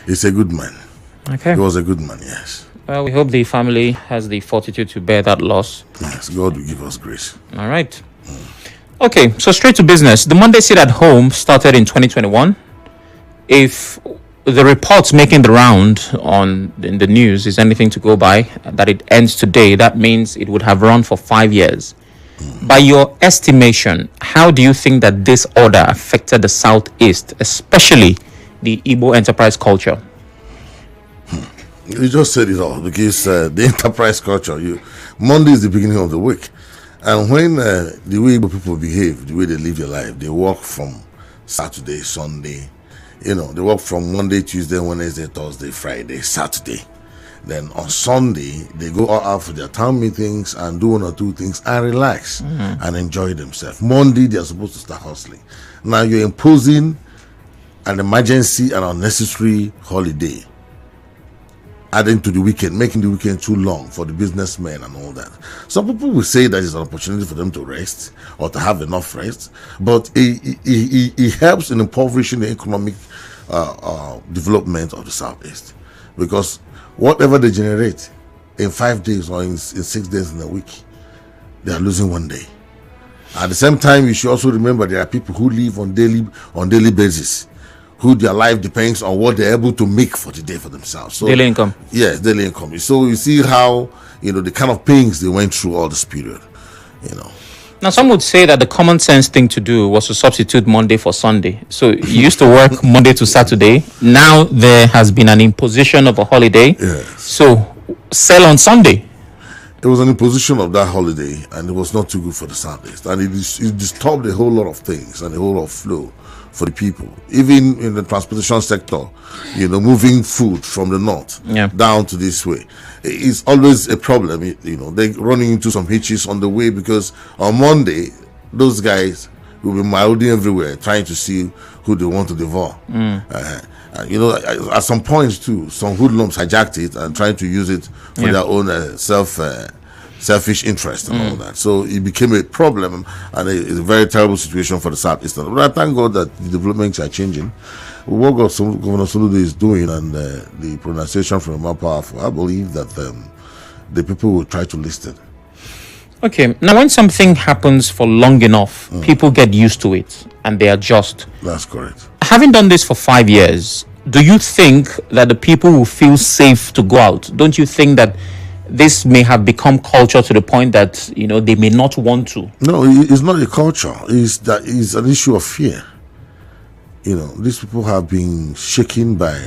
He's a good man. Okay. He was a good man, yes. Well, we hope the family has the fortitude to bear that loss. Yes, God will give us grace. All right. Okay, so straight to business. The Monday Sit at Home started in 2021. If the reports making the round in the news is anything to go by, that it ends today, that means it would have run for 5 years. By your estimation, how do you think that this order affected the Southeast, especially the Igbo enterprise culture? You just said it all, because the enterprise culture, Monday is the beginning of the week. And when the way Igbo people behave, the way they live their life, they work from Saturday, Sunday, they work from Monday, Tuesday, Wednesday, Thursday, Friday, Saturday. Then on Sunday, they go out for their town meetings and do one or two things and relax and enjoy themselves. Monday, they are supposed to start hustling. Now you're imposing an emergency and unnecessary holiday, adding to the weekend, making the weekend too long for the businessmen and all that. Some people will say that it's an opportunity for them to rest or to have enough rest, but it helps in impoverishing the economic development of the Southeast, because whatever they generate in 5 days or in 6 days in a week, they are losing 1 day. At the same time, you should also remember there are people who live on daily basis, who their life depends on what they're able to make for the day for themselves. So, daily income. Yes, daily income. So you see how, the kind of pains they went through all this period, Now, some would say that the common sense thing to do was to substitute Monday for Sunday. So you used to work Monday to Saturday. Now there has been an imposition of a holiday. Yes. So sell on Sunday. It was an imposition of that holiday, and it was not too good for the Southeast. And it disturbed a whole lot of things and a whole lot of flow for the people. Even in the transportation sector, moving food from the north down to this way. It's always a problem, they're running into some hitches on the way, because on Monday, those guys will be milding everywhere, trying to see who they want to devour. At some points too, some hoodlums hijacked it and trying to use it for their own selfish interest and all that. So it became a problem, and it's a very terrible situation for the Southeast. But I thank God that the developments are changing. What Governor Soludo is doing, and the pronunciation from more powerful, I believe that the people will try to listen. Okay, now when something happens for long enough, people get used to it and they adjust. That's correct. Having done this for 5 years, do you think that the people will feel safe to go out? Don't you think that this may have become culture to the point that they may not want to? No, it's not a culture. It's an issue of fear. These people have been shaken by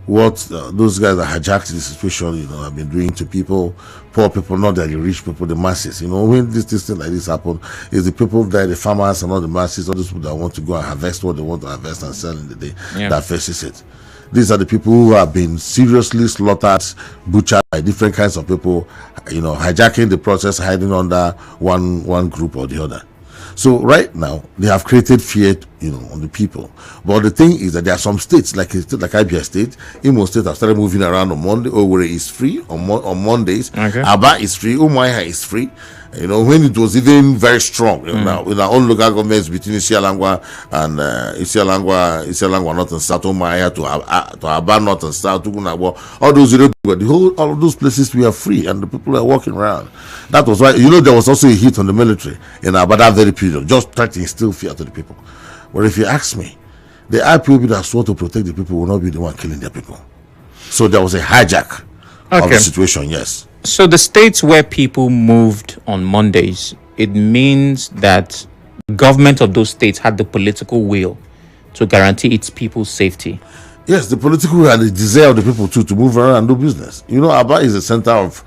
what those guys that hijacked the situation, have been doing to people, poor people, not that the rich people, the masses. When this thing like this happen, it's the people that the farmers and not the masses, all those people that want to go and harvest what they want to harvest and sell in the day that faces it. These are the people who have been seriously slaughtered, butchered by different kinds of people, hijacking the process, hiding under one group or the other. So right now, they have created fear, on the people. But the thing is that there are some states, like a state like Abia State, Imo State have started moving around on Monday. Owerri is free on Mondays. Okay. Aba is free. Umuahia is free. When it was even very strong, in our own local governments between Isialangwa and Isialangwa North and South, Umuahia to Aba North and South, all of those places we are free and the people are walking around. That was why, there was also a hit on the military in Aba that very period, just trying to instill fear to the people. But if you ask me, the IPOB that swore to protect the people will not be the one killing their people. So there was a hijack of the situation, yes. So the states where people moved on Mondays, it means that the government of those states had the political will to guarantee its people's safety. Yes, the political will and the desire of the people too to move around and do business. Aba is the center of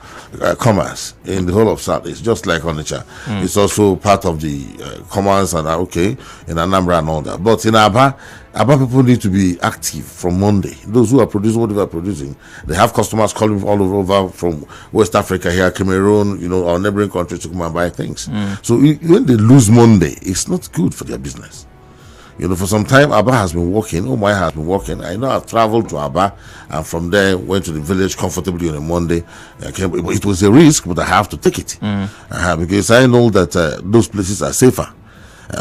commerce in the whole of South. It's just like Onitsha. It's also part of the commerce and in Anambra and all that. But in Aba people need to be active from Monday. Those who are producing what they are producing, they have customers calling all over from West Africa here, Cameroon, our neighboring countries to come and buy things. So when they lose Monday, it's not good for their business. For some time, Aba has been working. Umuahia has been working. I know I've traveled to Aba, and from there went to the village comfortably on a Monday. It was a risk, but I have to take it because I know that those places are safer.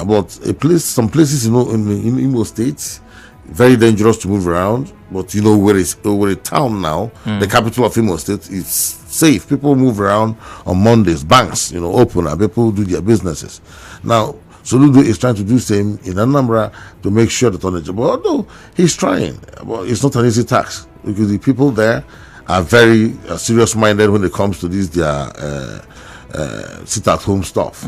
But some places, in Imo State, very dangerous to move around. But you know, where it's over a town now, the capital of Imo State, it's safe. People move around on Mondays, banks, you know, open, and people do their businesses. Now, Soludo is trying to do the same in Anambra to make sure that but although he's trying, well, it's not an easy task because the people there are very serious-minded when it comes to this their sit-at-home stuff.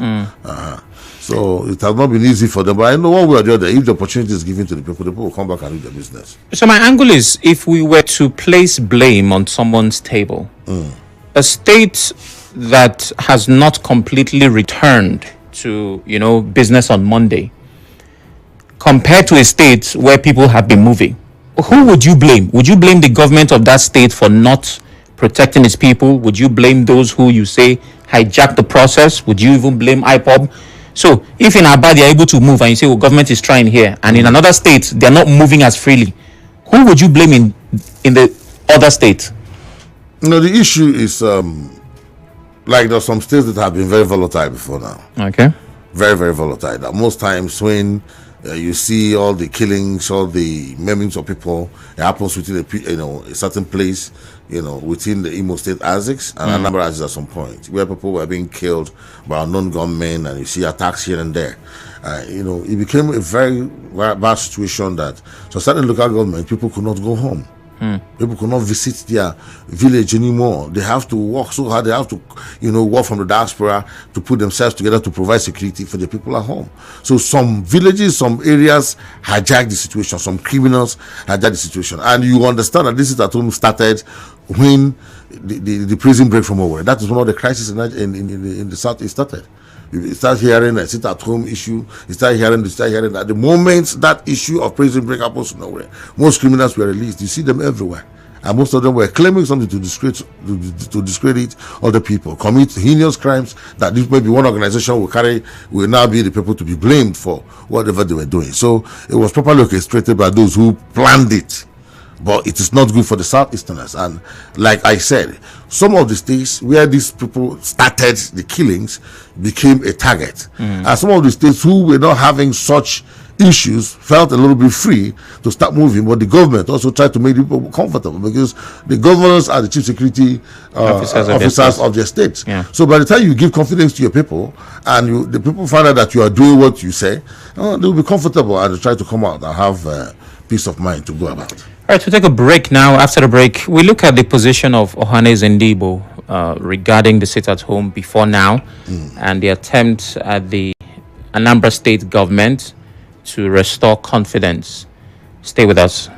So it has not been easy for them. But I know one way or the other, if the opportunity is given to the people will come back and do their business. So my angle is, if we were to place blame on someone's table, a state that has not completely returned to, you know, business on Monday, compared to a state where people have been moving, who would you blame? Would you blame the government of that state for not protecting its people? Would you blame those who you say hijacked the process? Would you even blame IPOB? So if in Aba they are able to move and you say, well, government is trying here, and in another state they are not moving as freely, who would you blame in the other state? You know, the issue is like there's some states that have been very volatile before now. Okay. Very, very volatile. That most times when you see all the killings, all the maimings of people, it happens within a certain place, you know, within the Imo State ASICs and Anambra ASICs at some point, where people were being killed by unknown gunmen, and you see attacks here and there. You know, it became a very, very bad situation that so certain local government people could not go home. People could not visit their village anymore. They have to work so hard. They have to, you know, work from the diaspora to put themselves together to provide security for the people at home. So some villages, some areas hijack the situation. Some criminals hijack the situation. And you understand that this is at home started when the prison break from over. That is one of the crises in the South. It started. You start hearing a sit-at-home issue. You start hearing that the moment that issue of prison break happens nowhere, most criminals were released. You see them everywhere, and most of them were claiming something to discredit other people, commit heinous crimes that this maybe one organization will now be the people to be blamed for whatever they were doing. So it was properly orchestrated by those who planned it. But it is not good for the Southeasterners. And like I said, some of the states where these people started the killings became a target. And some of the states who were not having such issues felt a little bit free to start moving. But the government also tried to make people comfortable because the governors are the chief security officers of their states. Yeah. So by the time you give confidence to your people and the people find out that you are doing what you say, they will be comfortable and try to come out and have peace of mind to go about. All right, to take a break now. After the break, we look at the position of Ohaneze and Ndigbo regarding the sit-at-home before now and the attempt at the Anambra state government to restore confidence. Stay with us.